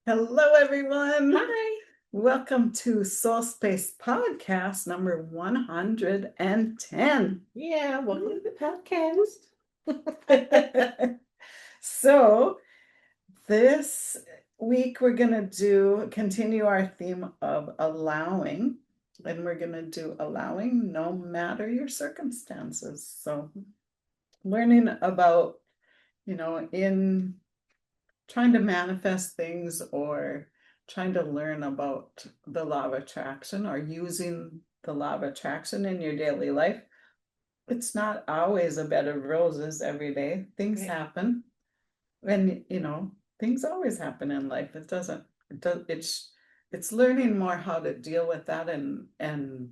Hello, everyone. Hi. Welcome to Soulspace Podcast number 110. Yeah, welcome to the podcast. So, this week we're going to continue our theme of allowing, and we're going to do allowing no matter your circumstances. So, learning about, in trying to manifest things or trying to learn about the law of attraction or using the law of attraction in your daily life. It's not always a bed of roses every day. Things happen. And things always happen in life. It's learning more how to deal with that and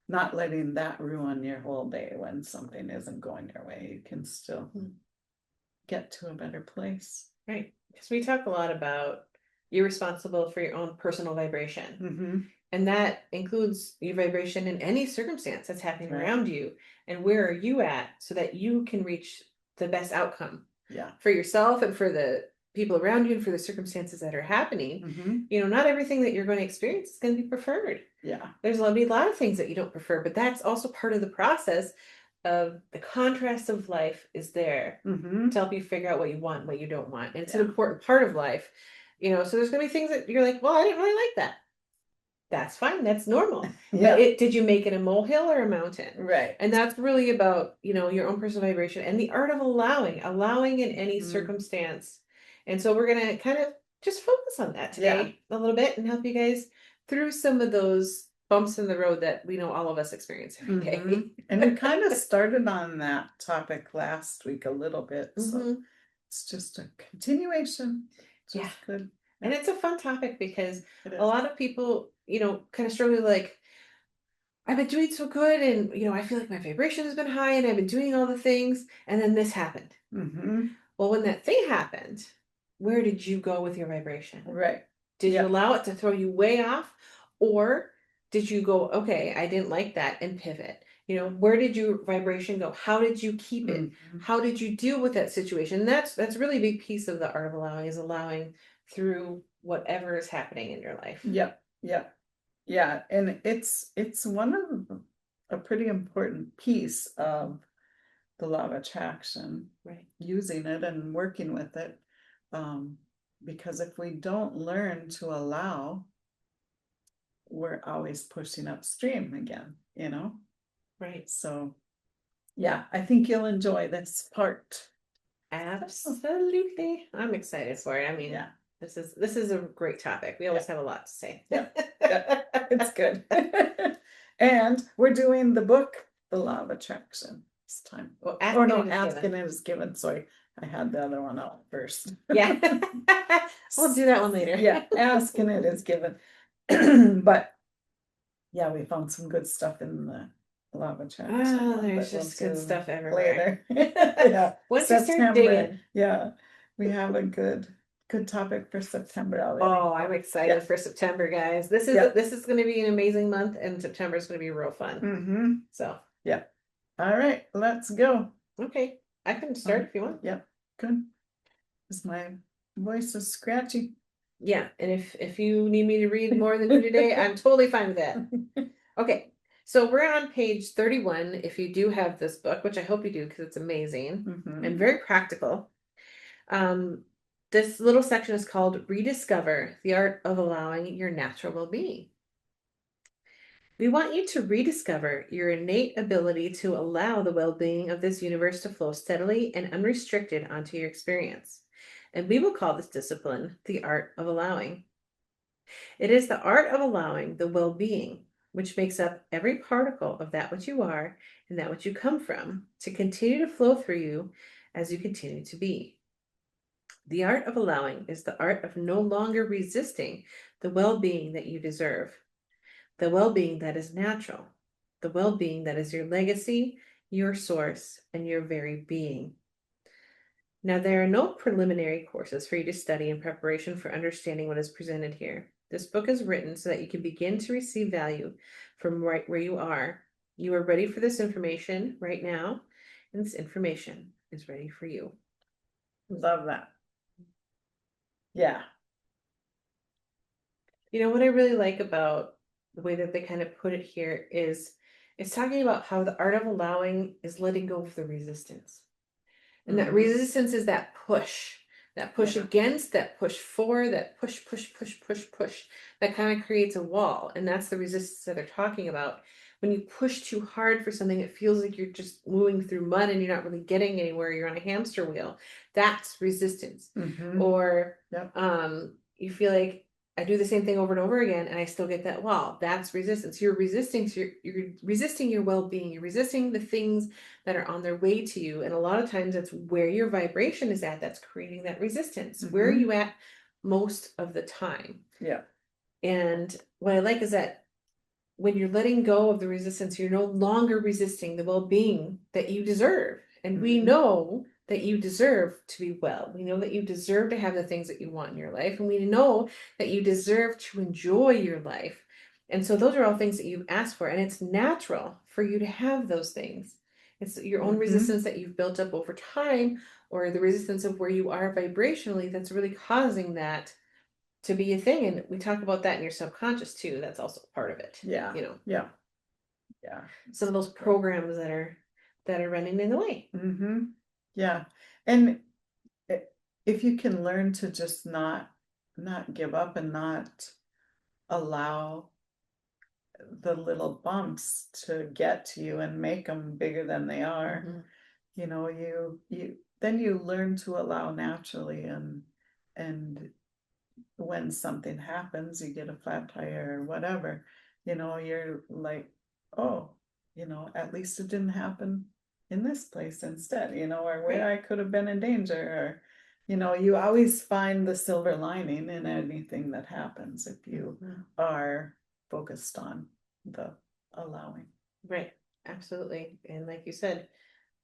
not letting that ruin your whole day when something isn't going your way. You can still get to a better place. Right. Because we talk a lot about you're responsible for your own personal vibration. Mm-hmm. And that includes your vibration in any circumstance that's happening around you. And where are you at so that you can reach the best outcome for yourself and for the people around you and for the circumstances that are happening. Mm-hmm. Not everything that you're going to experience is going to be preferred. Yeah. There's going to be a lot of things that you don't prefer, but that's also part of the process of the contrast of life is there to help you figure out what you want, what you don't want. And it's an important part of life, so there's going to be things that you're like, well, I didn't really like that. That's fine. That's normal. But did you make it a molehill or a mountain? Right. And that's really about, your own personal vibration and the art of allowing in any circumstance. And so we're going to kind of just focus on that today a little bit and help you guys through some of those bumps in the road that we know all of us experience every day. And we kind of started on that topic last week a little bit. So it's just a continuation. Just good. And it's a fun topic because a lot of people, kind of struggle like, I've been doing so good and, I feel like my vibration has been high and I've been doing all the things. And then this happened. Well, when that thing happened, where did you go with your vibration? Right. Did you allow it to throw you way off? Or did you go, okay, I didn't like that and pivot? Where did your vibration go? How did you keep it? How did you deal with that situation? That's really a big piece of the art of allowing is allowing through whatever is happening in your life. Yeah. And it's one of a pretty important piece of the law of attraction, right? Using it and working with it. Because if we don't learn to allow, we're always pushing upstream again, Right. So yeah, I think you'll enjoy this part. Absolutely. I'm excited for it. I mean, this is a great topic. We always have a lot to say. It's good. And we're doing the book, The Law of Attraction, this time. Well, Asking It Is Given. Sorry, I had the other one out first. Yeah. We'll do that one later. Asking It Is Given. But yeah, we found some good stuff in the Law of Attraction. Oh, there's just good stuff everywhere. Once you start digging. Yeah, we have a good topic for September already. Oh, I'm excited for September, guys. This is going to be an amazing month, and September is going to be real fun. So all right, let's go. Okay, I can start if you want. Good. Because my voice is scratchy. Yeah, and if you need me to read more than you today, I'm totally fine with that. Okay, so we're on page 31. If you do have this book, which I hope you do because it's amazing and very practical. This little section is called Rediscover the Art of Allowing Your Natural Well-Being. We want you to rediscover your innate ability to allow the well-being of this universe to flow steadily and unrestricted onto your experience. And we will call this discipline the art of allowing. It is the art of allowing the well-being, which makes up every particle of that which you are and that which you come from, to continue to flow through you as you continue to be. The art of allowing is the art of no longer resisting the well-being that you deserve, the well-being that is natural, the well-being that is your legacy, your source, and your very being. Now, there are no preliminary courses for you to study in preparation for understanding what is presented here. This book is written so that you can begin to receive value from right where you are. You are ready for this information right now, and this information is ready for you. Love that. Yeah. What I really like about the way that they kind of put it here is it's talking about how the art of allowing is letting go of the resistance. And that resistance is that push Yeah. against, that push for, that push, push, push, push, push, that kind of creates a wall. And that's the resistance that they're talking about. When you push too hard for something, it feels like you're just moving through mud and you're not really getting anywhere. You're on a hamster wheel. That's resistance. Or Yep. you feel like I do the same thing over and over again and I still get that wall. That's resistance. You're resisting, so you're resisting your well-being. You're resisting the things that are on their way to you. And a lot of times that's where your vibration is at that's creating that resistance. Where are you at most of the time? Yeah. And what I like is that when you're letting go of the resistance, you're no longer resisting the well-being that you deserve. And we know that you deserve to be well. We know that you deserve to have the things that you want in your life. And we know that you deserve to enjoy your life. And so those are all things that you've asked for. And it's natural for you to have those things. It's your own resistance that you've built up over time, or the resistance of where you are vibrationally that's really causing that to be a thing. And we talk about that in your subconscious too. That's also part of it. Yeah. Yeah. Some of those programs that are running in the way. Yeah. And if you can learn to just not give up and not allow the little bumps to get to you and make them bigger than they are, you then you learn to allow naturally, and when something happens, you get a flat tire or whatever, you're like, oh, at least it didn't happen in this place instead, or where I could have been in danger, or, you always find the silver lining in anything that happens if you are focused on the allowing. Right. Absolutely. And like you said,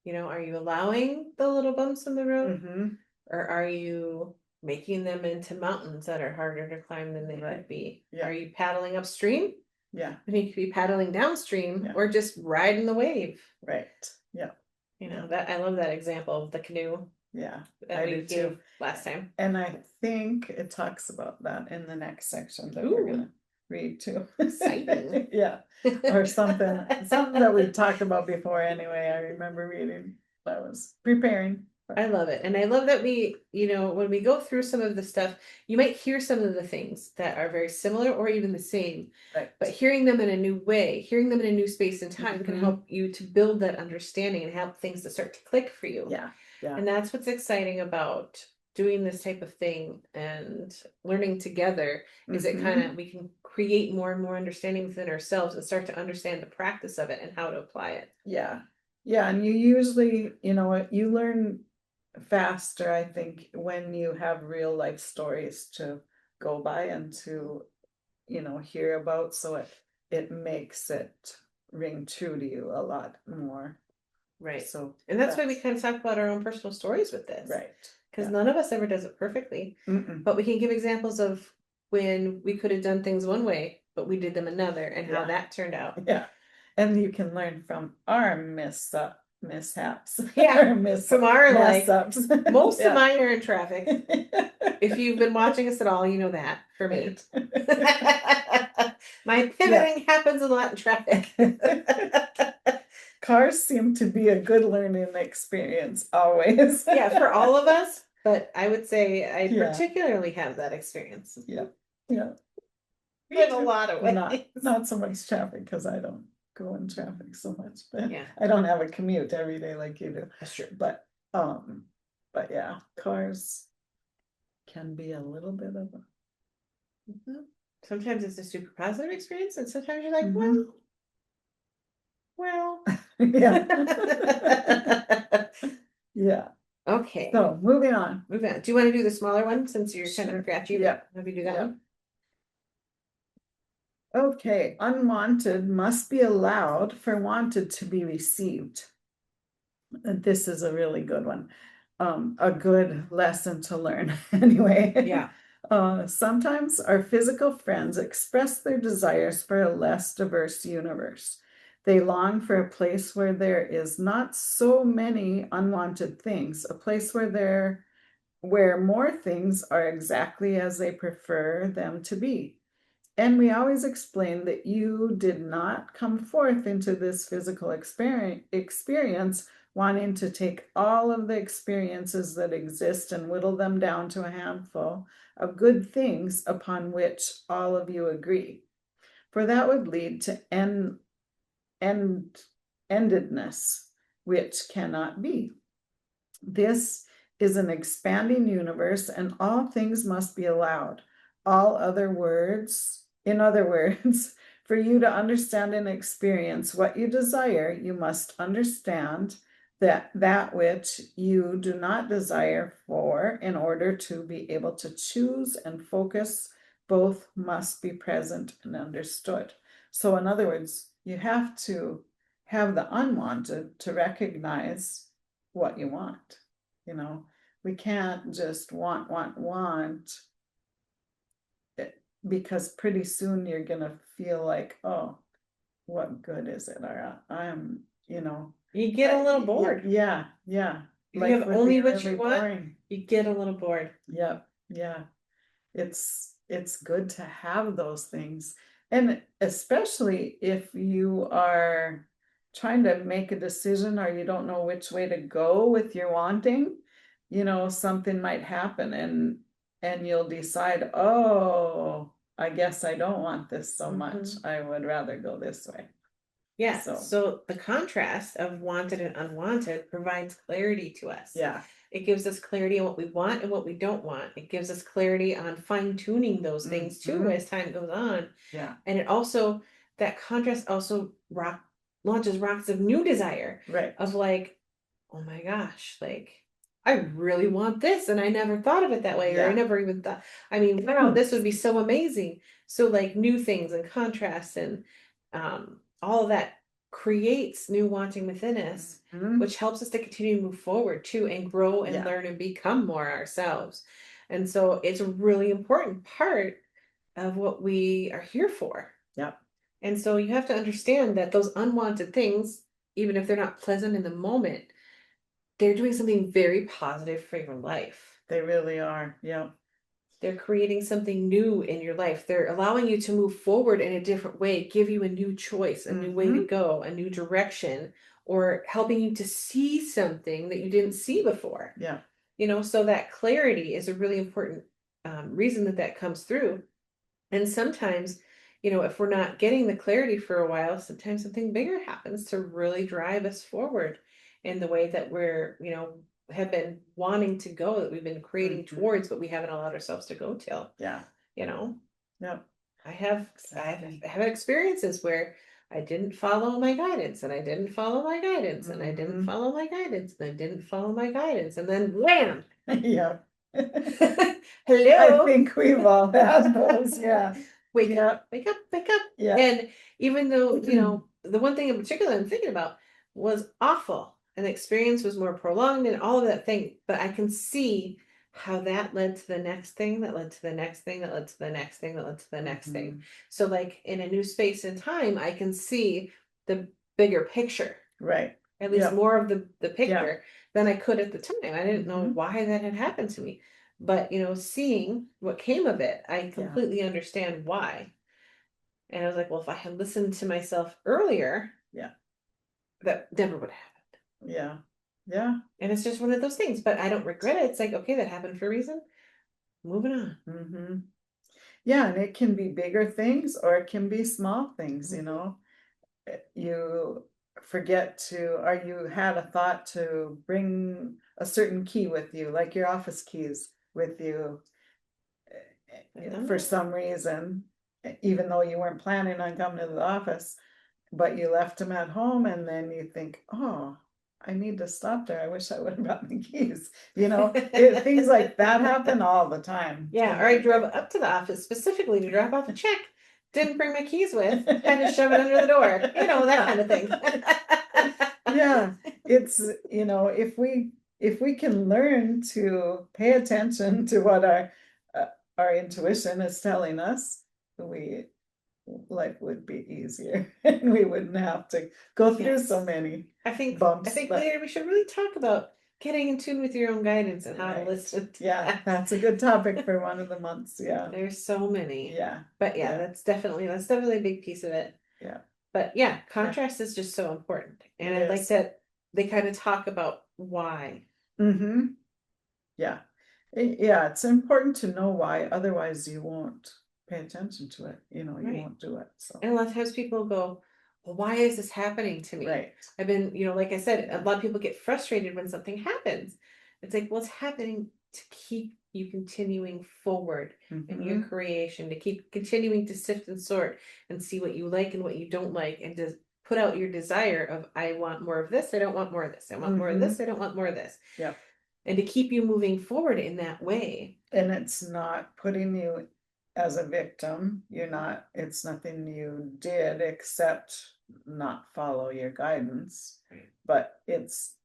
are you allowing the little bumps in the road, or are you making them into mountains that are harder to climb than they could be? Are you paddling upstream? Yeah. And you could be paddling downstream, or just riding the wave. Right. Yeah. That I love that example of the canoe. Yeah, that we gave last time. And I think it talks about that in the next section that we're gonna read too. Exciting. Yeah. Or something that we've talked about before anyway. I remember reading. I was preparing. I love it. And I love that we, when we go through some of the stuff, you might hear some of the things that are very similar or even the same. Right. But hearing them in a new way, hearing them in a new space and time can help you to build that understanding and help things to start to click for you. Yeah. Yeah. And that's what's exciting about doing this type of thing and learning together, is it kind of, we can create more and more understanding within ourselves and start to understand the practice of it and how to apply it. Yeah. Yeah. And you usually, you learn faster, I think, when you have real life stories to go by and to, hear about. So it makes it ring true to you a lot more. Right. So, and that's why we kind of talk about our own personal stories with this. Right. Because none of us ever does it perfectly. But we can give examples of when we could have done things one way, but we did them another, and how that turned out. Yeah. And you can learn from our mishaps. Yeah. From our mess-ups. Most of mine are in traffic. If you've been watching us at all, you know that for me. My pivoting happens a lot in traffic. Cars seem to be a good learning experience always. Yeah, for all of us, but I would say I particularly have that experience. Yeah. In a lot of ways. Not so much traffic, because I don't go in traffic so much, but I don't have a commute every day like you do. That's true. But yeah, cars can be a little bit of a sometimes it's a super positive experience, and sometimes you're like, well, yeah. Yeah. Okay. So moving on. Do you want to do the smaller one, since you're kind of scratchy? Yeah. Have you do that one? Okay. Unwanted must be allowed for wanted to be received. And this is a really good one. A good lesson to learn anyway. Yeah. Sometimes our physical friends express their desires for a less diverse universe. They long for a place where there is not so many unwanted things, a place where more things are exactly as they prefer them to be. And we always explain that you did not come forth into this physical experience wanting to take all of the experiences that exist and whittle them down to a handful of good things upon which all of you agree. For that would lead to endedness, which cannot be. This is an expanding universe, and all things must be allowed. In other words, for you to understand and experience what you desire, you must understand that which you do not desire for. In order to be able to choose and focus, both must be present and understood. So in other words, you have to have the unwanted to recognize what you want. We can't just want because pretty soon you're gonna feel like, oh, what good is it? Or I'm, You get a little bored. Yeah. If you have only what you want, you get a little bored. Yep. Yeah. It's good to have those things. And especially if you are trying to make a decision or you don't know which way to go with your wanting, something might happen and you'll decide, oh, I guess I don't want this so much. I would rather go this way. Yeah. So the contrast of wanted and unwanted provides clarity to us. Yeah. It gives us clarity on what we want and what we don't want. It gives us clarity on fine-tuning those things too as time goes on. Yeah. And that contrast also launches rockets of new desire. Right. Of like, oh my gosh, like I really want this and I never thought of it that way, or I never even thought, wow, this would be so amazing. So like new things and contrasts and all of that creates new wanting within us, which helps us to continue to move forward too and grow and learn and become more ourselves. And so it's a really important part of what we are here for. Yep. And so you have to understand that those unwanted things, even if they're not pleasant in the moment, they're doing something very positive for your life. They really are. Yeah. They're creating something new in your life. They're allowing you to move forward in a different way, give you a new choice, a new way to go, a new direction, or helping you to see something that you didn't see before. Yeah. So that clarity is a really important reason that comes through. And sometimes, if we're not getting the clarity for a while, sometimes something bigger happens to really drive us forward in the way that we're, have been wanting to go, that we've been creating towards, but we haven't allowed ourselves to go till. Yeah. Yep. I have experiences where I didn't follow my guidance and I didn't follow my guidance and I didn't follow my guidance and I didn't follow my guidance and then wham. Yeah. Hello. I think we've all had those. Yeah. Wake up. Yeah. And even though, the one thing in particular I'm thinking about was awful and the experience was more prolonged and all of that thing, but I can see how that led to the next thing, that led to the next thing, that led to the next thing, that led to the next thing. So like in a new space and time, I can see the bigger picture. Right. At least more of the picture than I could at the time. I didn't know why that had happened to me. But, seeing what came of it, I completely understand why. And I was like, well, if I had listened to myself earlier, that never would have happened. Yeah. Yeah. And it's just one of those things, but I don't regret it. It's like, okay, that happened for a reason. Moving on. Yeah. And it can be bigger things or it can be small things, you forget to, or you had a thought to bring a certain key with you, like your office keys with you for some reason, even though you weren't planning on coming to the office, but you left them at home and then you think, oh, I need to stop there. I wish I would have brought my keys. Things like that happen all the time. Yeah, or I drove up to the office specifically to drop off a check. Didn't bring my keys with, had to shove it under the door, that kind of thing. Yeah, it's, if we can learn to pay attention to what our intuition is telling us, life would be easier and we wouldn't have to go through so many bumps. I think later we should really talk about getting in tune with your own guidance and how to Right. listen to Yeah, that. that's a good topic for one of the months. Yeah. There's so many. Yeah. But yeah, Yeah. that's definitely a big piece of it. Yeah. But yeah, contrast is just so important. And It I like is. that they kind of talk about why. Mm-hmm. Yeah. Yeah, it's important to know why, otherwise you won't pay attention to it. You know, you Right. won't do it. So And a lot of times people go, well, why is this happening to me? right. I've been, like I said, Yeah. a lot of people get frustrated when something happens. It's like, what's happening to keep you continuing forward in your Mm-hmm. creation, to keep continuing to sift and sort and see what you like and what you don't like, and to put out your desire of, I want more of this, I don't want more of this, I want more of this, I don't want more of this. Yeah. And to keep you moving forward in that way. And it's not putting you as a victim. It's nothing you did except not follow your guidance. Right. But it's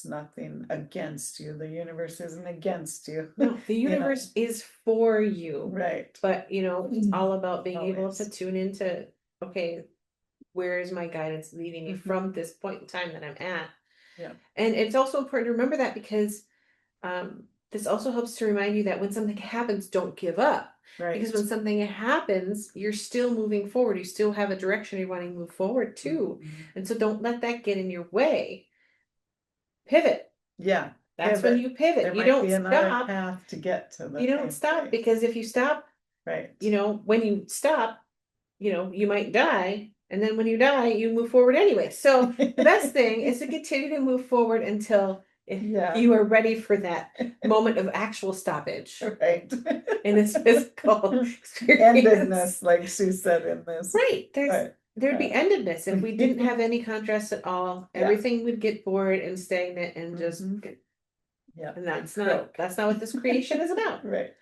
nothing against you. The universe isn't against you. No, the universe is for you. Right. But it's all about being able Always. to tune into, okay, where is my guidance leading me from this point in time that I'm at? Yeah. And it's also important to remember that, because this also helps to remind you that when something happens, don't give up. Right. Because when something happens, you're still moving forward. You still have a direction you're wanting to move forward to. Mm-hmm. And so don't let that get in your way. Pivot. Yeah. That's when you pivot. There You might don't be another stop. path to get to the You don't stop, place. because if you stop, right. When you stop, you might die. And then when you die, you move forward anyway. So the best thing is to continue to move forward until you are ready for that moment of actual stoppage. Right. In this physical experience. Endedness, like she said in this. Right. There'd be endedness if we didn't have any contrast at all. Yeah. Everything would get bored and stagnant and just yeah. And that's not what this creation is about. Right.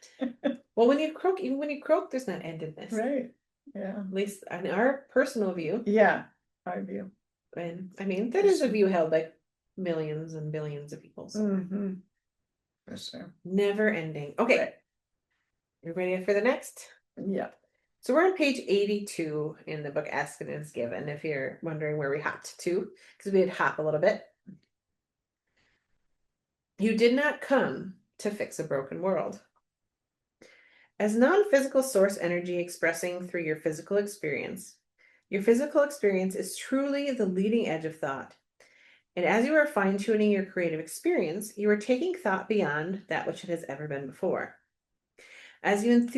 Well, even when you croak, there's not endedness. Right. Yeah. At least in our personal view. Yeah. Our view. And I mean, that is a view held by millions and billions of people. So. Mm-hmm. For sure. Never ending. Okay. Right. You ready for the next? Yeah. So we're on page 82 in the book Ask and It Is Given, if you're wondering where we hopped to, because we had hop a little bit. You did not come to fix a broken world. As non-physical source energy expressing through your physical experience is truly the leading edge of thought. And as you are fine-tuning your creative experience, you are taking thought beyond that which it has ever been before. As you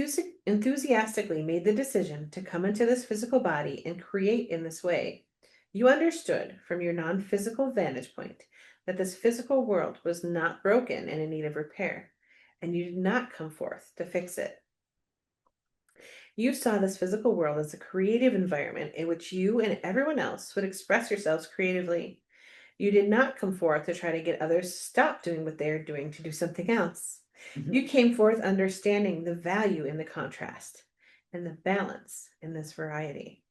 enthusiastically made the decision to come into this physical body and create in this way, you understood from your non-physical vantage point that this physical world was not broken and in need of repair, and you did not come forth to fix it. You saw this physical world as a creative environment in which you and everyone else would express yourselves creatively. You did not come forth to try to get others to stop doing what they are doing to do something else. Mm-hmm. You came forth understanding the value in the contrast and the balance in this variety.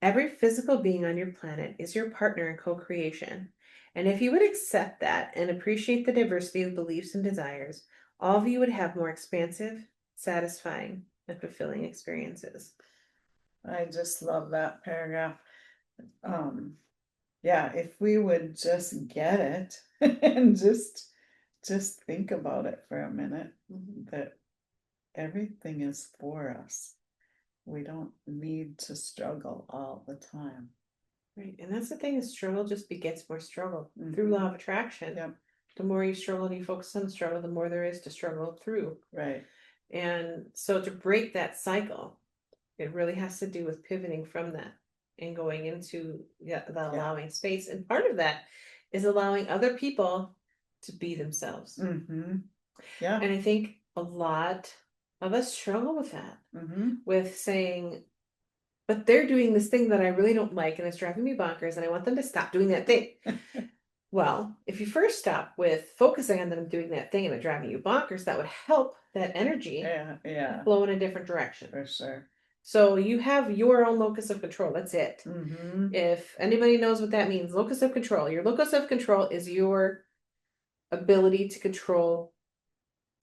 Every physical being on your planet is your partner in co-creation. And if you would accept that and appreciate the diversity of beliefs and desires, all of you would have more expansive, satisfying, and fulfilling experiences. I just love that paragraph. Yeah, if we would just get it and just think about it for a minute, that everything is for us. We don't need to struggle all the time. Right. And that's the thing, is struggle just begets more struggle through law of attraction. Yep. The more you struggle and you focus on the struggle, the more there is to struggle through. Right. And so to break that cycle, it really has to do with pivoting from that and going into the allowing space. And part of that is allowing other people to be themselves. Mm-hmm. Yeah. And I think a lot of us struggle with that, with saying, but they're doing this thing that I really don't like and it's driving me bonkers and I want them to stop doing that thing. Well, if you first stop with focusing on them doing that thing and it driving you bonkers, that would help that energy flow in a different direction. For sure. So you have your own locus of control. That's it. Mm-hmm. If anybody knows what that means, locus of control. Your locus of control is your ability to control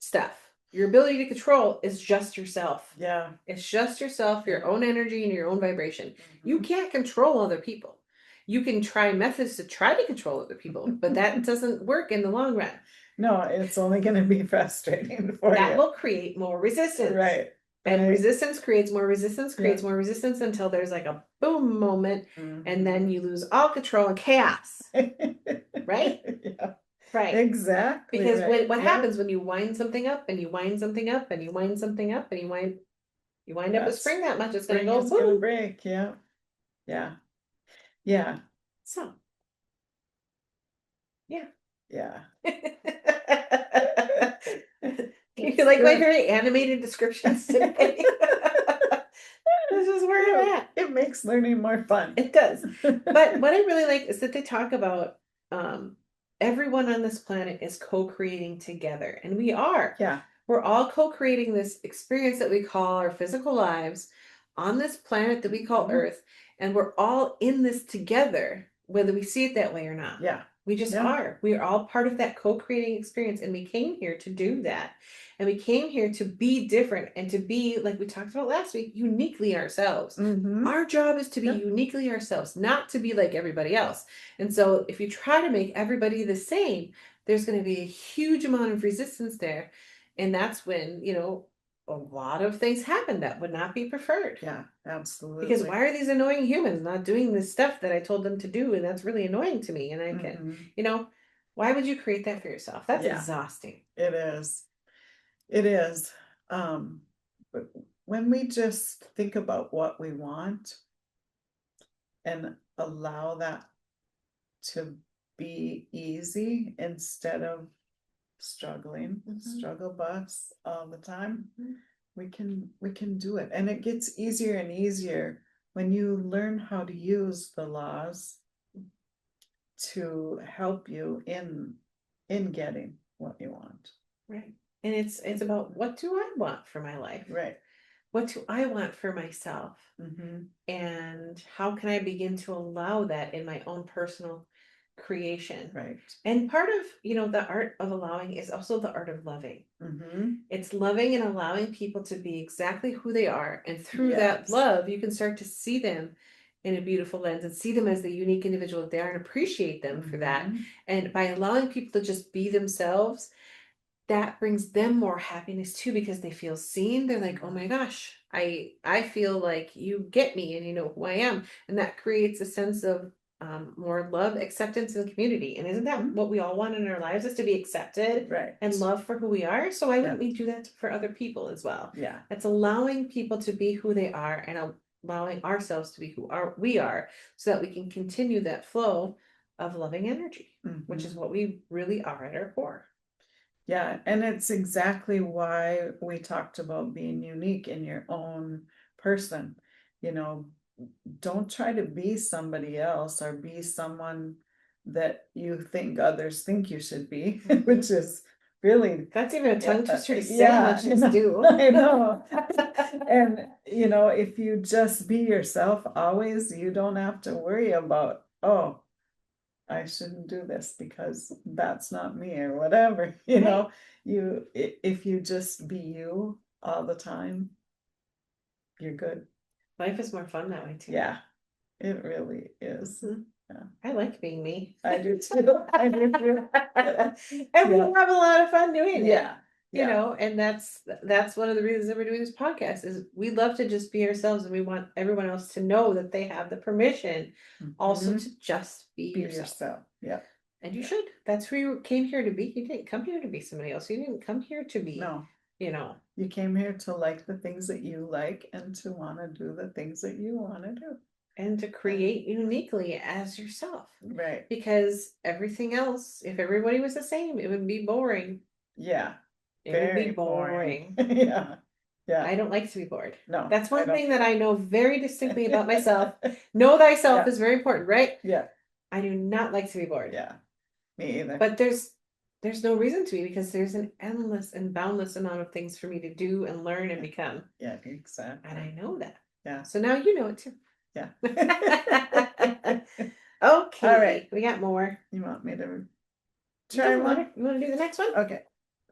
stuff. Your ability to control is just yourself. Yeah. It's just yourself, your own energy and your own vibration. You can't control other people. You can try methods to try to control other people, but that doesn't work in the long run. No, it's only going to be frustrating for That you. will create more resistance. Right. And right. resistance creates more resistance, creates Yeah. more resistance until there's like a boom moment, Mhm. and then you lose all control and chaos. Right? Yeah. Right. Exactly. Because right. what Yep. happens when you wind something up and you wind something up and you wind something up and you wind up a spring that much, it's gonna go It's gonna boom. break. Yeah. Yeah. Yeah. So yeah. Yeah. You like my very animated descriptions today? This is where I'm at. It makes learning more fun. It does. But what I really like is that they talk about everyone on this planet is co-creating together. And we are. Yeah. We're all co-creating this experience that we call our physical lives on this planet that we call Earth. And we're all in this together, whether we see it that way or not. Yeah. We just are. We are all part of that co-creating experience. And we came here to do that. And we came here to be different and to be, like we talked about last week, uniquely ourselves. Our job is to be uniquely ourselves, not to be like everybody else. And so if you try to make everybody the same, there's going to be a huge amount of resistance there. And that's when, a lot of things happen that would not be preferred. Yeah, absolutely. Because why are these annoying humans not doing this stuff that I told them to do? And that's really annoying to me. And I can, why would you create that for yourself? That's exhausting. It is. It is. But when we just think about what we want and allow that to be easy instead of struggling, struggle bus all the time, we can do it. And it gets easier and easier when you learn how to use the laws to help you in getting what you want. Right. And it's about, what do I want for my life? Right. What do I want for myself? And how can I begin to allow that in my own personal creation? Right. And part of, the art of allowing is also the art of loving. It's loving and allowing people to be exactly who they are. And through that love, you can start to see them in a beautiful lens and see them as the unique individual that they are and appreciate them for that. And by allowing people to just be themselves, that brings them more happiness too, because they feel seen. They're like, oh my gosh, I feel like you get me and you know who I am. And that creates a sense of more love, acceptance in the community. And isn't that what we all want in our lives, is to be accepted and loved for who we are? So why wouldn't we do that for other people as well? Yeah. It's allowing people to be who they are and allowing ourselves to be who we are, so that we can continue that flow of loving energy, which is what we really are at our core. Yeah, and it's exactly why we talked about being unique in your own person. Don't try to be somebody else or be someone that you think others think you should be, which is really, that's even a tongue twister to say. yeah, do. I know. And if you just be yourself always, you don't have to worry about, oh, I shouldn't do this because that's not me or whatever. If you just be you all the time, you're good. Life is more fun that way too. Yeah, it really is. Yeah. I like being me. I do too. I do too. And we have a lot of fun doing it. Yeah. And that's one of the reasons that we're doing this podcast, is we love to just be ourselves, and we want everyone else to know that they have the permission also to just be yourself. Yeah. And you should. That's who you came here to be. You didn't come here to be somebody else. You didn't come here to be. No. You came here to like the things that you like and to want to do the things that you want to do. And to create uniquely as yourself. Right. Because everything else, if everybody was the same, it would be boring. Yeah. It would be boring. Yeah. Yeah. I don't like to be bored. No. That's one thing that I know very distinctly about myself. Know thyself is very important, right? Yeah. I do not like to be bored. Yeah. Me either. But there's no reason to be, because there's an endless and boundless amount of things for me to do and learn and become. Yeah, exactly. And I know that. Yeah. So now you know it too. Yeah. Okay. All right. We got more. You want me to try one? You want to do the next one? Okay.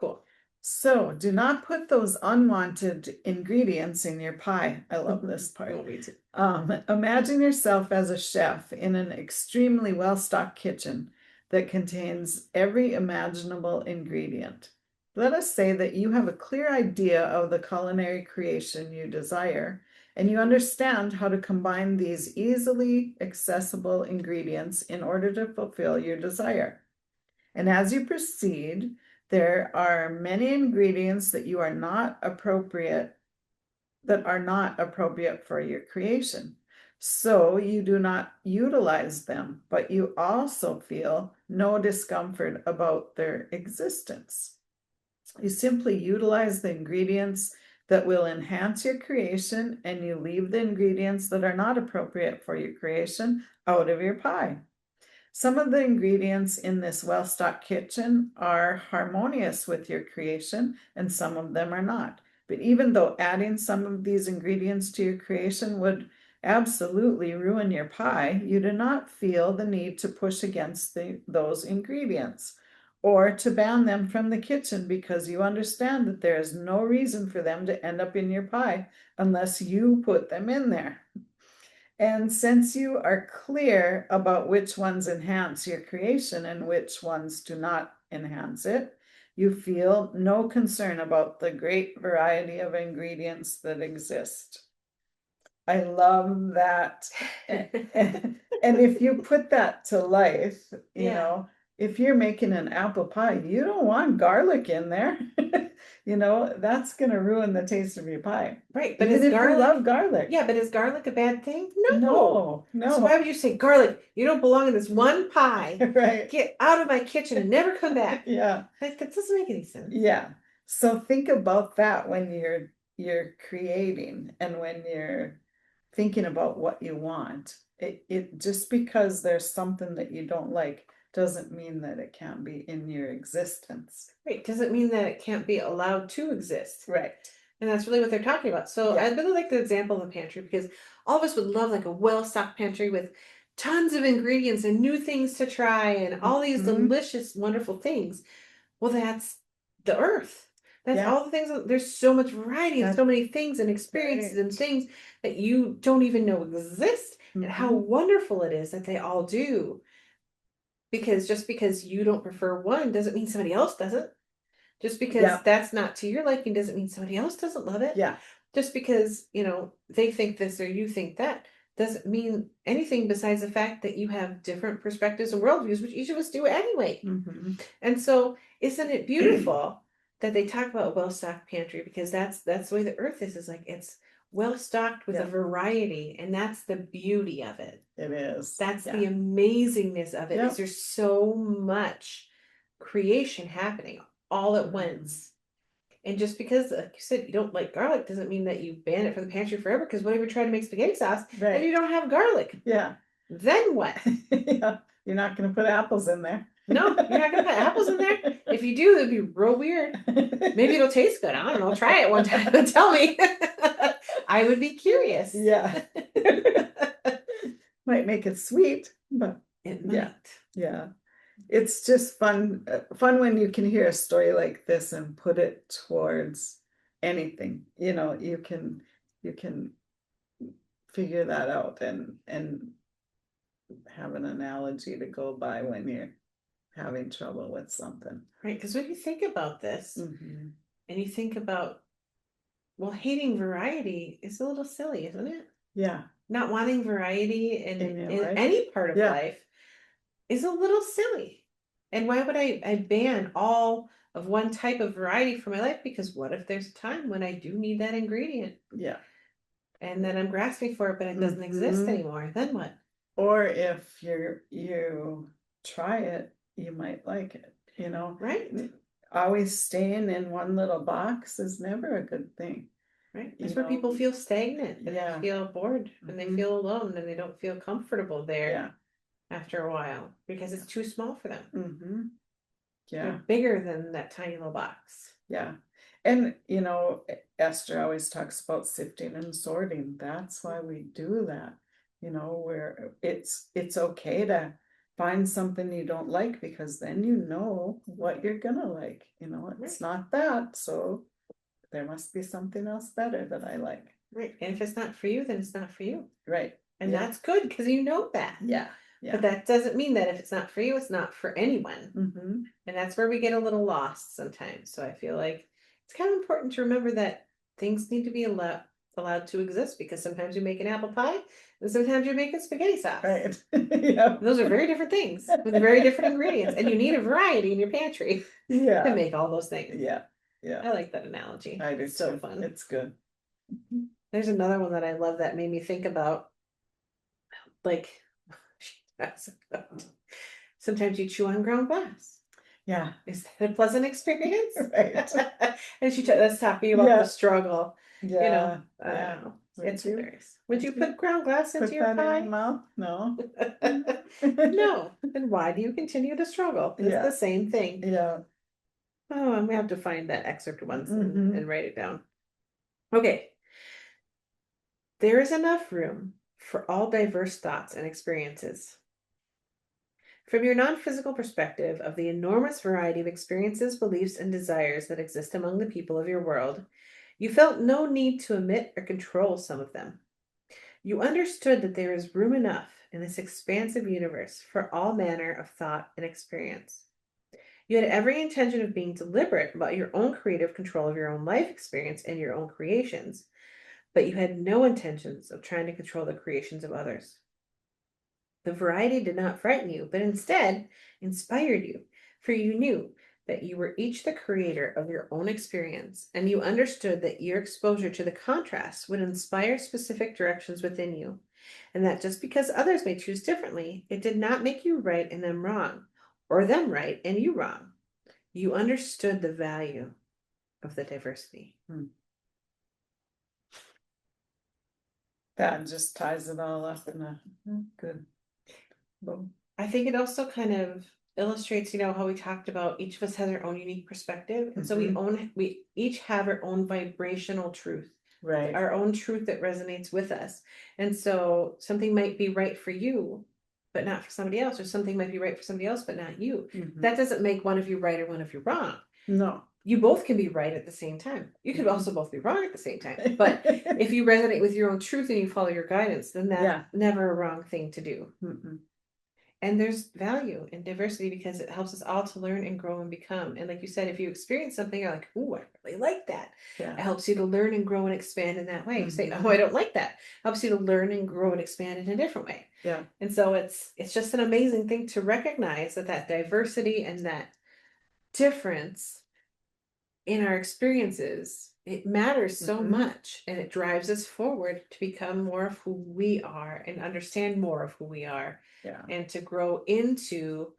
Cool. So do not put those unwanted ingredients in your pie. I love this part. Oh, me too. Imagine yourself as a chef in an extremely well-stocked kitchen that contains every imaginable ingredient. Let us say that you have a clear idea of the culinary creation you desire, and you understand how to combine these easily accessible ingredients in order to fulfill your desire. And as you proceed, there are many ingredients that are not appropriate for your creation. So you do not utilize them, but you also feel no discomfort about their existence. You simply utilize the ingredients that will enhance your creation, and you leave the ingredients that are not appropriate for your creation out of your pie. Some of the ingredients in this well-stocked kitchen are harmonious with your creation, and some of them are not. But even though adding some of these ingredients to your creation would absolutely ruin your pie, you do not feel the need to push against those ingredients or to ban them from the kitchen, because you understand that there is no reason for them to end up in your pie unless you put them in there. And since you are clear about which ones enhance your creation and which ones do not enhance it, you feel no concern about the great variety of ingredients that exist. I love that. And if you put that to life, if you're making an apple pie, you don't want garlic in there. That's going to ruin the taste of your pie. Right, but even if you love garlic. Yeah, but is garlic a bad thing? No. So why would you say, garlic, you don't belong in this one pie. Right. Get out of my kitchen and never come back. Yeah. That doesn't make any sense. Yeah. So think about that when you're creating and when you're thinking about what you want. It just because there's something that you don't like doesn't mean that it can't be in your existence. Right. Doesn't mean that it can't be allowed to exist. Right. And that's really what they're talking about. So Yeah. I really like the example of the pantry, because all of us would love like a well-stocked pantry with tons of ingredients and new things to try and all these delicious, wonderful things. Well, that's the earth. That's all the things. There's so much variety and so many things and experiences and things that you don't even know exist, and how wonderful it is that they all do. Because just because you don't prefer one doesn't mean somebody else doesn't. Just because that's not to your liking doesn't mean somebody else doesn't love it. Yeah. Just because, they think this or you think that doesn't mean anything besides the fact that you have different perspectives and worldviews, which each of us do anyway. And so isn't it beautiful that they talk about a well-stocked pantry, because that's the way the earth is like it's well-stocked with a variety, and that's the beauty of it. It is. That's the amazingness of it. Is there's so much creation happening all at once. And just because, like you said, you don't like garlic doesn't mean that you ban it from the pantry forever, because whatever you try to make spaghetti sauce and you don't have garlic. Yeah. Then what? Yeah. You're not going to put apples in there. No, you're not going to put apples in there. If you do, it'd be real weird. Maybe it'll taste good. I don't know. Try it one time and tell me. I would be curious. Yeah. Might make it sweet, but it might. Yeah. It's just fun when you can hear a story like this and put it towards anything. You can figure that out and have an analogy to go by when you're having trouble with something. Right, because when you think about this and you think about, well, hating variety is a little silly, isn't it? Yeah. Not wanting variety in any part of life is a little silly. And why would I ban all of one type of variety for my life? Because what if there's a time when I do need that ingredient? Yeah. And then I'm grasping for it, but it doesn't exist anymore. Then what? Or if you try it, you might like it, Right. Always staying in one little box is never a good thing. Right. That's where people feel stagnant and they feel bored and they feel alone and they don't feel comfortable there after a while, because it's too small for them. Yeah. They're bigger than that tiny little box. Yeah. And, Esther always talks about sifting and sorting. That's why we do that. Where it's okay find something you don't like, because then you know what you're gonna like. It's not that, so there must be something else better that I like. Right. And if it's not for you, then it's not for you. Right. And that's good because you know that. Yeah. But that doesn't mean that if it's not for you, it's not for anyone. Mm-hmm. And that's where we get a little lost sometimes. So I feel like it's kind of important to remember that things need to be allowed to exist, because sometimes you make an apple pie and sometimes you're making spaghetti sauce. Right. Yeah. Those are very different things with very different ingredients, and you need a variety in your pantry to make all those things. Yeah. Yeah. I like that analogy. I do It's so too. fun. It's good. There's another one that I love that made me think about, like, sometimes you chew on ground glass. Yeah. Is that a pleasant experience? Right. And that's talking about the struggle. Yeah. I don't know. It's you? hilarious. Would you put ground glass into your Put that pie? in your mouth? No. No. Then why do you continue to struggle? It's the same thing. Yeah. Oh, and we have to find that excerpt once Mhm. and write it down. Okay. There is enough room for all diverse thoughts and experiences. From your non-physical perspective of the enormous variety of experiences, beliefs, and desires that exist among the people of your world, you felt no need to omit or control some of them. You understood that there is room enough in this expansive universe for all manner of thought and experience. You had every intention of being deliberate about your own creative control of your own life experience and your own creations, but you had no intentions of trying to control the creations of others. The variety did not frighten you, but instead inspired you, for you knew that you were each the creator of your own experience, and you understood that your exposure to the contrast would inspire specific directions within you, and that just because others may choose differently, it did not make you right and them wrong, or them right and you wrong. You understood the value of the diversity. That just ties it all up in a good boom. I think it also kind of illustrates, how we talked about each of us has our own unique perspective. And so we each have our own vibrational truth. Right. Our own truth that resonates with us. And so something might be right for you, but not for somebody else, or something might be right for somebody else, but not you. That doesn't make one of you right or one of you wrong. No. You both can be right at the same time. You could also both be wrong at the same time. But if you resonate with your own truth and you follow your guidance, then that's never a wrong thing to do. And there's value in diversity because it helps us all to learn and grow and become. And like you said, if you experience something, you're like, "Ooh, I really like that." Yeah. It helps you to learn and grow and expand in that way. You say, "Oh, I don't like that." Helps you to learn and grow and expand in a different way. Yeah. And so it's just an amazing thing to recognize that diversity and that difference in our experiences, it matters so much, and it drives us forward to become more of who we are and understand more of who we are. Yeah. And to grow into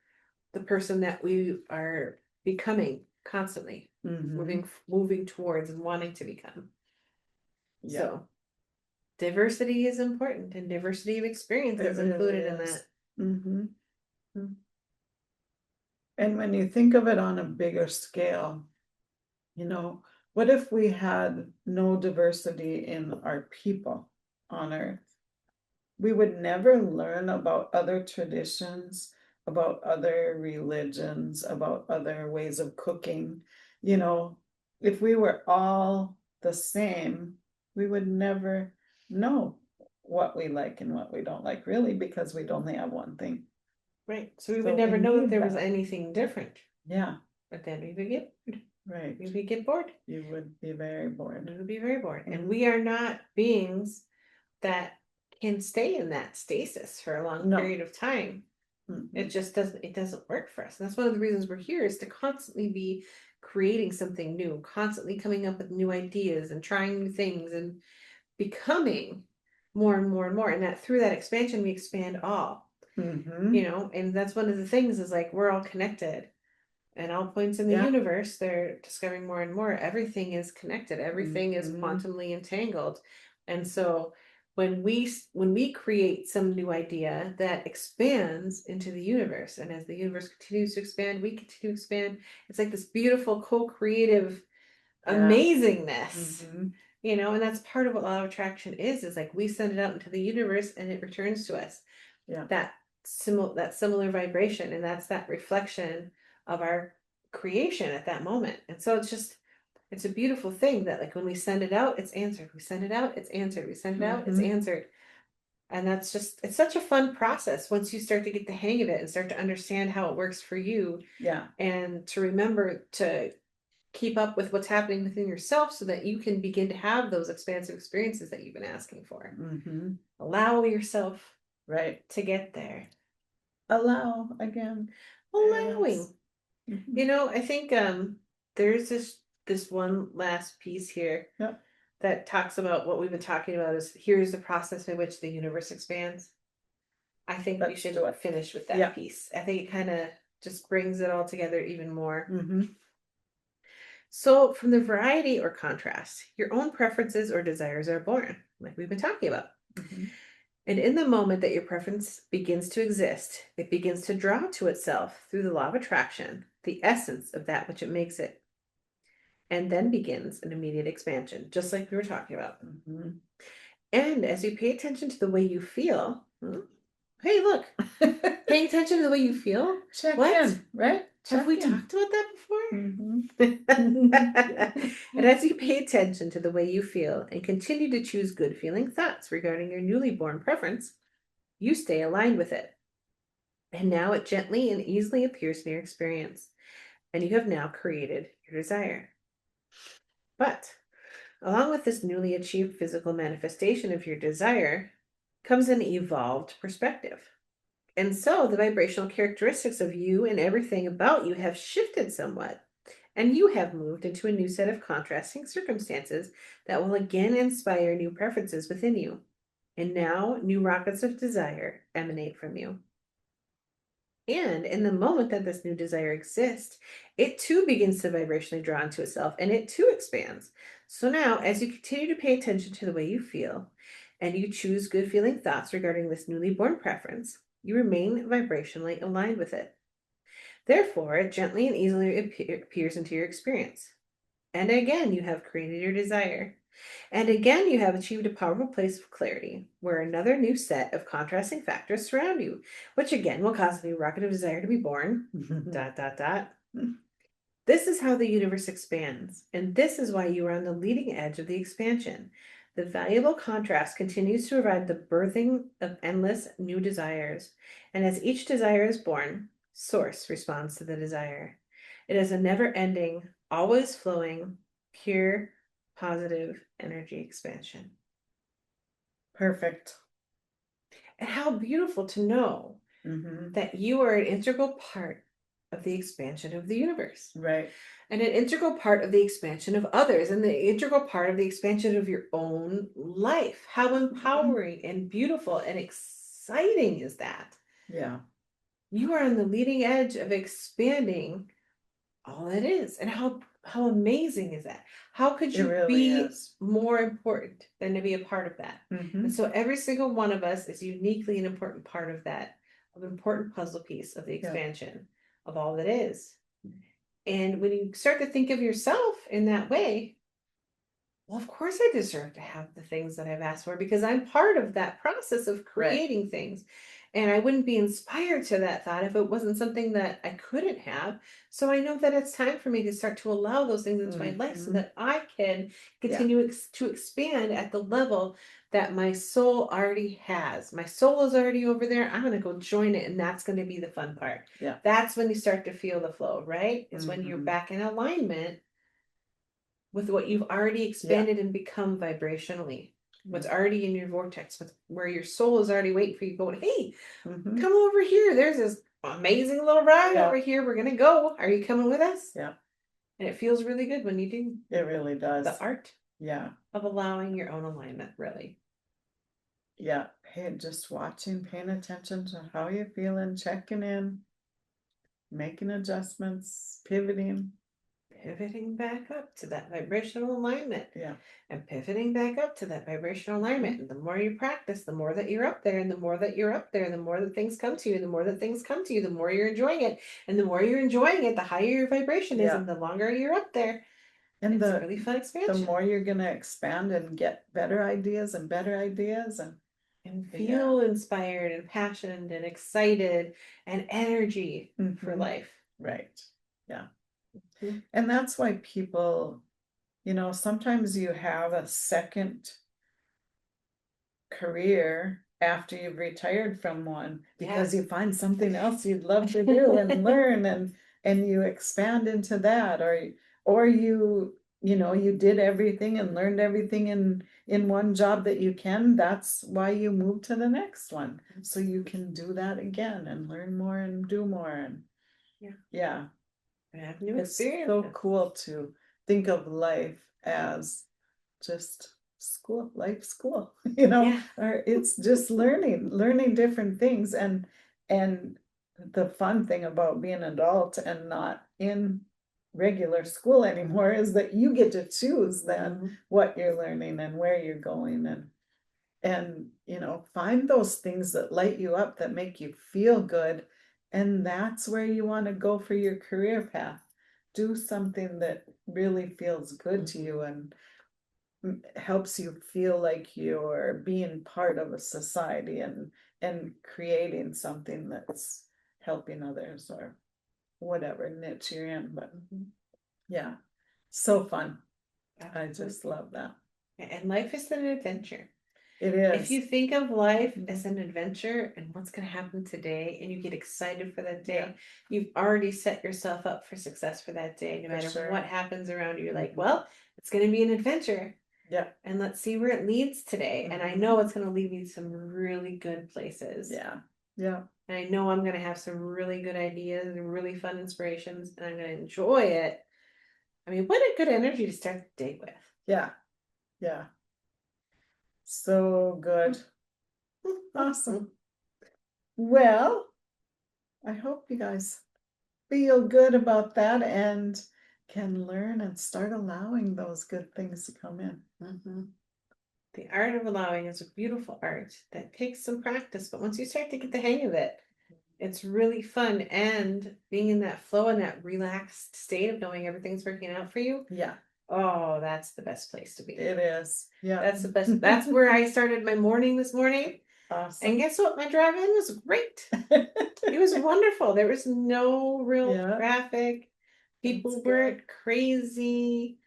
the person that we are becoming constantly, moving towards and wanting to become. Yeah. So diversity is important, and diversity of experience is included in that. And when you think of it on a bigger scale, what if we had no diversity in our people on earth? We would never learn about other traditions, about other religions, about other ways of cooking. If we were all the same, we would never know what we like and what we don't like, really, because we'd only have one thing. Right. So we would never know that there was anything different. Yeah. But then we would get right. We would get bored. You would be very bored. We would be very bored. And we are not beings that can stay in that stasis for a long period of time. It just doesn't work for us. And that's one of the reasons we're here, is to constantly be creating something new, constantly coming up with new ideas and trying new things and becoming more and more and more. And that through that expansion, we expand all. And that's one of the things, is like, we're all connected. And all points in the universe, they're discovering more and more. Everything is connected. Everything is quantumly entangled. And so when we create some new idea that expands into the universe, and as the universe continues to expand, we continue to expand. It's like this beautiful co-creative amazingness. And that's part of what law of attraction is like we send it out into the universe and it returns to us. That similar vibration, and that's that reflection of our creation at that moment. And so it's a beautiful thing that like when we send it out, it's answered. We send it out, it's answered. We send it out, it's answered. And it's such a fun process once you start to get the hang of it and start to understand how it works for you. Yeah. And to remember to keep up with what's happening within yourself so that you can begin to have those expansive experiences that you've been asking for. Allow yourself to get there. Allow again. Allowing. I think there's this one last piece here that talks about what we've been talking about is here's the process by which the universe expands. I think we should finish with that piece. I think it kind of just brings it all together even more. So from the variety or contrast, your own preferences or desires are born, like we've been talking about. And in the moment that your preference begins to exist, it begins to draw to itself through the law of attraction, the essence of that which it makes it. And then begins an immediate expansion, just like we were talking about. And as you pay attention to the way you feel, hey, look, paying attention to the way you feel. Check in, right? Have we talked about that before? And as you pay attention to the way you feel and continue to choose good feeling thoughts regarding your newly born preference, you stay aligned with it. And now it gently and easily appears in your experience. And you have now created your desire. But along with this newly achieved physical manifestation of your desire comes an evolved perspective. And so the vibrational characteristics of you and everything about you have shifted somewhat, and you have moved into a new set of contrasting circumstances that will again inspire new preferences within you. And now new rockets of desire emanate from you. And in the moment that this new desire exists, it too begins to vibrationally draw into itself, and it too expands. So now, as you continue to pay attention to the way you feel, and you choose good feeling thoughts regarding this newly born preference, you remain vibrationally aligned with it. Therefore, it gently and easily appears into your experience. And again, you have created your desire. And again, you have achieved a powerful place of clarity, where another new set of contrasting factors surround you, which again will cause a new rocket of desire to be born. ... This is how the universe expands, and this is why you are on the leading edge of the expansion. The valuable contrast continues to provide the birthing of endless new desires, and as each desire is born, Source responds to the desire. It is a never-ending, always flowing, pure, positive energy expansion. Perfect. And how beautiful to know that you are an integral part of the expansion of the universe. Right. And an integral part of the expansion of others, and the integral part of the expansion of your own life. How empowering and beautiful and exciting is that? Yeah. You are on the leading edge of expanding all it is. And how amazing is that? How could you be more important than to be a part of that? And so every single one of us is uniquely an important part of that, an important puzzle piece of the expansion of all that is. And when you start to think of yourself in that way, well, of course I deserve to have the things that I've asked for because I'm part of that process of creating things. And I wouldn't be inspired to that thought if it wasn't something that I couldn't have. So I know that it's time for me to start to allow those things into my life so that I can continue to expand at the level that my soul already has. My soul is already over there. I'm going to go join it. And that's going to be the fun part. Yeah. That's when you start to feel the flow, right? It's when you're back in alignment with what you've already expanded and become vibrationally. What's already in your vortex, where your soul is already waiting for you, going, hey, come over here. There's this amazing little ride over here. We're going to go. Are you coming with us? Yeah. And it feels really good when you do. It really does. The art of allowing your own alignment, really. Yeah. Just watching, paying attention to how you're feeling, checking in, making adjustments, pivoting back up to that vibrational alignment. Yeah. And pivoting back up to that vibrational alignment. And the more you practice, the more that you're up there, and the more that you're up there, the more that things come to you, and the more that things come to you, the more you're enjoying it. And the more you're enjoying it, the higher your vibration is, and the longer you're up there. And it's a really fun expansion. The more you're going to expand and get better ideas and and feel inspired and passionate and excited and energy for life. Right. Yeah. Mm-hmm. And that's why people, sometimes you have a second career after you've retired from one because you find something else you'd love to do and learn, and you expand into that, or you did everything and learned everything in one job that you can. That's why you move to the next one, so you can do that again and learn more and do more. And yeah, have new it's experiences. so cool to think of life as just school, or it's just learning different things. And the fun thing about being an adult and not in regular school anymore is that you get to choose then what you're learning and where you're going, and find those things that light you up, that make you feel good, and that's where you want to go for your career path. Do something that really feels good to you and helps you feel like you're being part of a society, and creating something that's helping others, or whatever niche you're in. But yeah, so fun. I just love that. And life is an adventure. It is. If you think of life as an adventure and what's going to happen today, and you get excited for that day, you've already set yourself up for success for that day. No matter what happens around you, you're like, well, it's going to be an adventure. Yeah. And let's see where it leads today. And I know it's going to lead me to some really good places. Yeah. Yeah. And I know I'm going to have some really good ideas and really fun inspirations, and I'm going to enjoy it. I mean, what a good energy to start the day with. Yeah. Yeah. So good. Awesome. Well, I hope you guys feel good about that and can learn and start allowing those good things to come in. The art of allowing is a beautiful art that takes some practice, but once you start to get the hang of it, it's really fun. And being in that flow and that relaxed state of knowing everything's working out for you. Yeah. Oh, that's the best place to be. It is. Yeah. That's the best. That's where I started my morning this morning. Awesome. And guess what? My drive in was great. It was wonderful. There was no real traffic. People weren't crazy.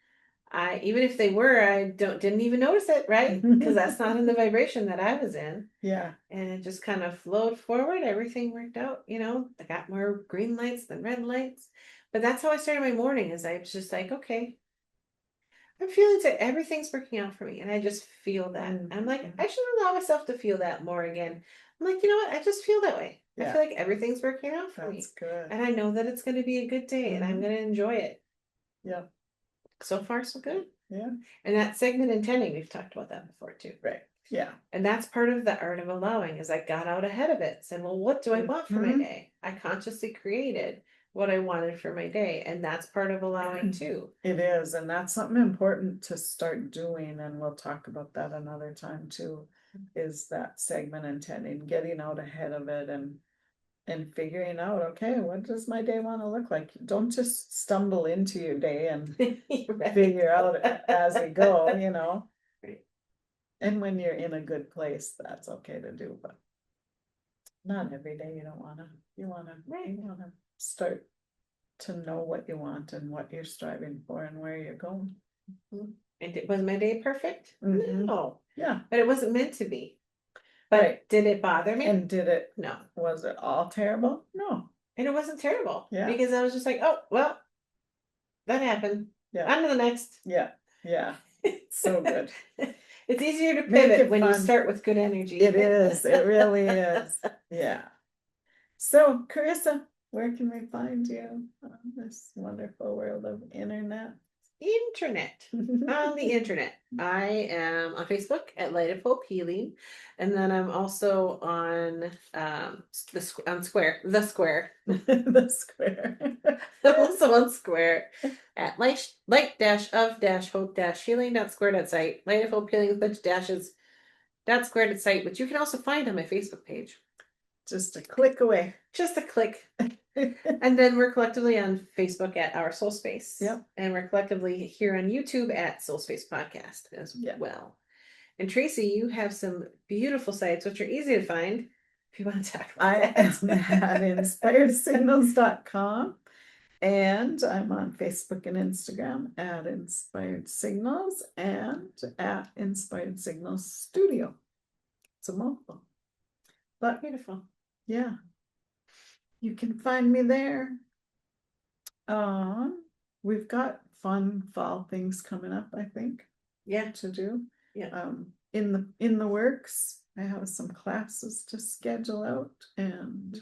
Even if they were, I didn't even notice it, right? Because that's not in the vibration that I was in. Yeah. And it just kind of flowed forward. Everything worked out. I got more green lights than red lights. But that's how I started my morning. Is I was just like, okay, I'm feeling that everything's working out for me, and I just feel that. And I'm like, I should allow myself to feel that more again. I'm like, you know what? I just feel that way. I feel like everything's working out for me. That's good. And I know that it's going to be a good day, and I'm going to enjoy it. Yeah. So far, so good. Yeah. And that segment intending, we've talked about that before too. Right. Yeah. And that's part of the art of allowing, is I got out ahead of it. Said, well, what do I want for my day? I consciously created what I wanted for my day. And that's part of allowing too. It is. And that's something important to start doing. And we'll talk about that another time too, is that segment intending, getting out ahead of it, and figuring out, okay, what does my day want to look like? Don't just stumble into your day and figure out as you go, Right. And when you're in a good place, that's okay to do, but not every day. You want to start to know what you want and what you're striving for and where you're going. And was my day perfect? No. Yeah. But it wasn't meant to be. But did it bother me? And did it? No. Was it all terrible? No. And it wasn't terrible. Yeah. Because I was just like, oh, well, that happened. Yeah. On to the next. Yeah. Yeah. So good. It's easier to pivot when you start with good energy. It is. It really is. Yeah. So, Carissa, where can we find you on this wonderful world of internet? On the internet. I am on Facebook at Light of Hope Healing, and then I'm also on the Square. The Square. I'm also on Square at light-of-hope-healing.square.site. Light of Hope Healing with a bunch of dashes. .square.site, but you can also find on my Facebook page. Just a click away. Just a click. And then we're collectively on Facebook at Our Soulspace. Yep. And we're collectively here on YouTube at Soulspace Podcast as well. And Tracy, you have some beautiful sites which are easy to find if you want to talk about I that. am at inspiredsignals.com, and I'm on Facebook and Instagram at Inspired Signals and at Inspired Signals Studio. It's a mouthful. But Beautiful. yeah, you can find me there. We've got fun fall things coming up, I think, Yeah. to do. Yeah. In the works. I have some classes to schedule out, and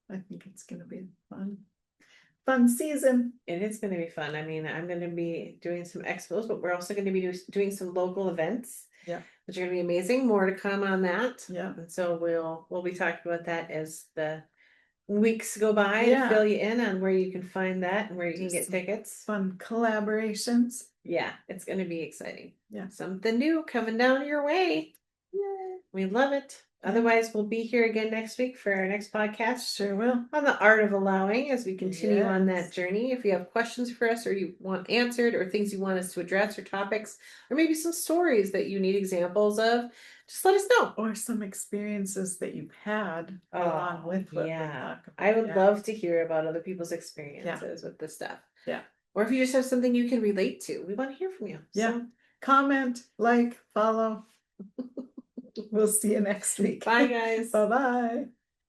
I think it's gonna be fun season. It is going to be fun. I mean, I'm going to be doing some expos, but we're also going to be doing some local events. Yeah. Which are going to be amazing. More to come on that. Yeah. And so we'll be talking about that as the weeks go by Yeah. to fill you in on where you can find that and where you can Just get some tickets. Fun collaborations. Yeah, it's going to be exciting. Yeah. Something new coming down your way. Yay. We love it. Yeah. Otherwise, we'll be here again next week for our next podcast. Sure will. On the art of allowing as we continue on that Yes. journey. If you have questions for us or you want answered or things you want us to address or topics or maybe some stories that you need examples of, just let us know. Or some experiences that you've had along with what we talk about. I would love to hear about other people's experiences with this stuff. Yeah. Or if you just have something you can relate to, we want to hear from you. Yeah. So, comment, like, follow. We'll see you next week. bye, guys. Bye-bye.